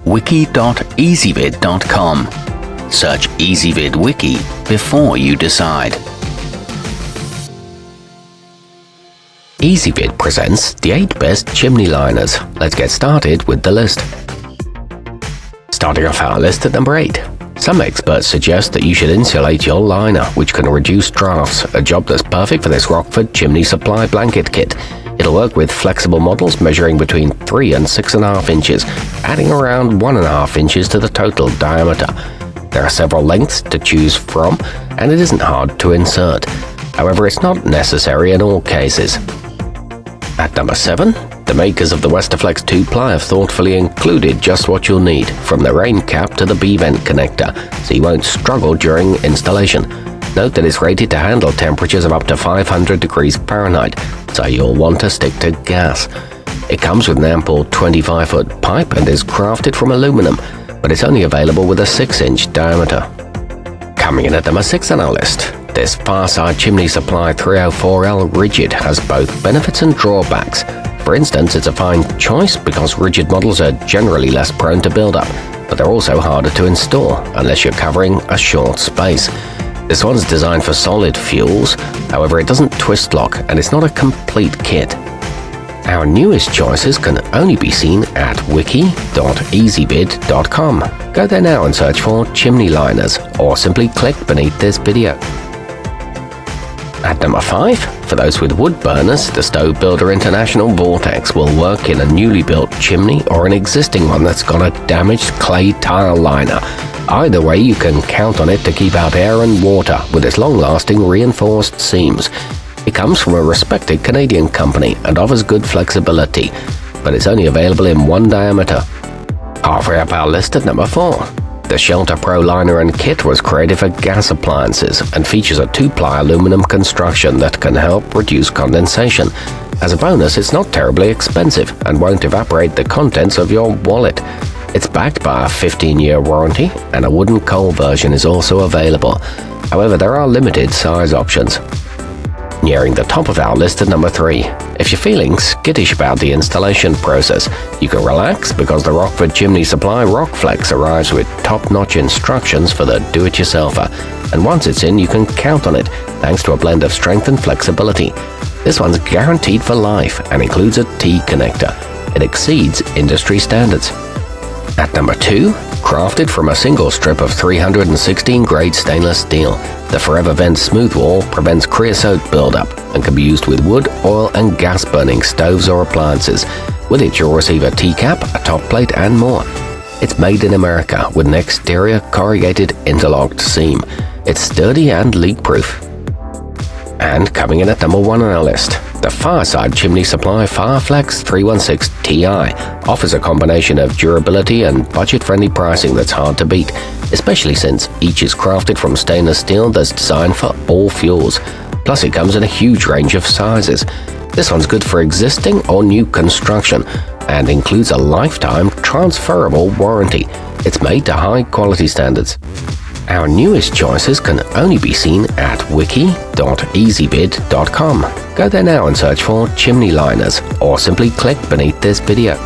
wiki.ezvid.com. Search Ezvid Wiki before you decide. Ezvid presents the 8 best chimney liners. Let's get started with the list. Starting off our list at number 8. Some experts suggest that you should insulate your liner, which can reduce drafts, a job that's perfect for this Rockford Chimney Supply blanket kit. It'll work with flexible models measuring between 3 and 6.5 inches, adding around 1.5 inches to the total diameter. There are several lengths to choose from, and it isn't hard to insert. However, it's not necessary in all cases. At number 7, the makers of the Westaflex 2-ply have thoughtfully included just what you'll need, from the rain cap to the B-vent connector, so you won't struggle during installation. Note that it's rated to handle temperatures of up to 500 degrees Fahrenheit, so you'll want to stick to gas. It comes with an ample 25-foot pipe and is crafted from aluminum, but it's only available with a 6-inch diameter. Coming in at number 6 on our list, this Fireside Chimney Supply 304L Rigid has both benefits and drawbacks. For instance, it's a fine choice because rigid models are generally less prone to build-up, but they're also harder to install unless you're covering a short space. This one's designed for solid fuels, however it doesn't twist lock and it's not a complete kit. Our newest choices can only be seen at wiki.ezvid.com. Go there now and search for chimney liners, or simply click beneath this video. At number 5, for those with wood burners, the Stove Builder International Vortex will work in a newly built chimney or an existing one that's got a damaged clay tile liner. Either way, you can count on it to keep out air and water with its long-lasting reinforced seams. It comes from a respected Canadian company and offers good flexibility, but it's only available in one diameter. Halfway up our list at number 4. The shelterpro liner and kit was created for gas appliances and features a 2-ply aluminum construction that can help reduce condensation. As a bonus, it's not terribly expensive and won't evaporate the contents of your wallet. It's backed by a 15-year warranty, and a wooden coal version is also available. However, there are limited size options. Nearing the top of our list at number 3. If you're feeling skittish about the installation process, you can relax because the Rockford Chimney Supply rockflex arrives with top-notch instructions for the do-it-yourselfer, and once it's in, you can count on it thanks to a blend of strength and flexibility. This one's guaranteed for life and includes a T-connector. It exceeds industry standards. At number 2, crafted from a single strip of 316 grade stainless steel, the Forever Vent Smooth Wall prevents creosote buildup and can be used with wood, oil and gas burning stoves or appliances. With it you'll receive a T-cap, a top plate and more. It's made in America with an exterior corrugated interlocked seam. It's sturdy and leak-proof. And coming in at number 1 on our list, the Fireside Chimney Supply fireflex 316 Ti offers a combination of durability and budget-friendly pricing that's hard to beat, especially since each is crafted from stainless steel that's designed for all fuels. Plus it comes in a huge range of sizes. This one's good for existing or new construction and includes a lifetime transferable warranty. It's made to high-quality standards. Our newest choices can only be seen at wiki.ezvid.com. Go there now and search for chimney liners, or simply click beneath this video.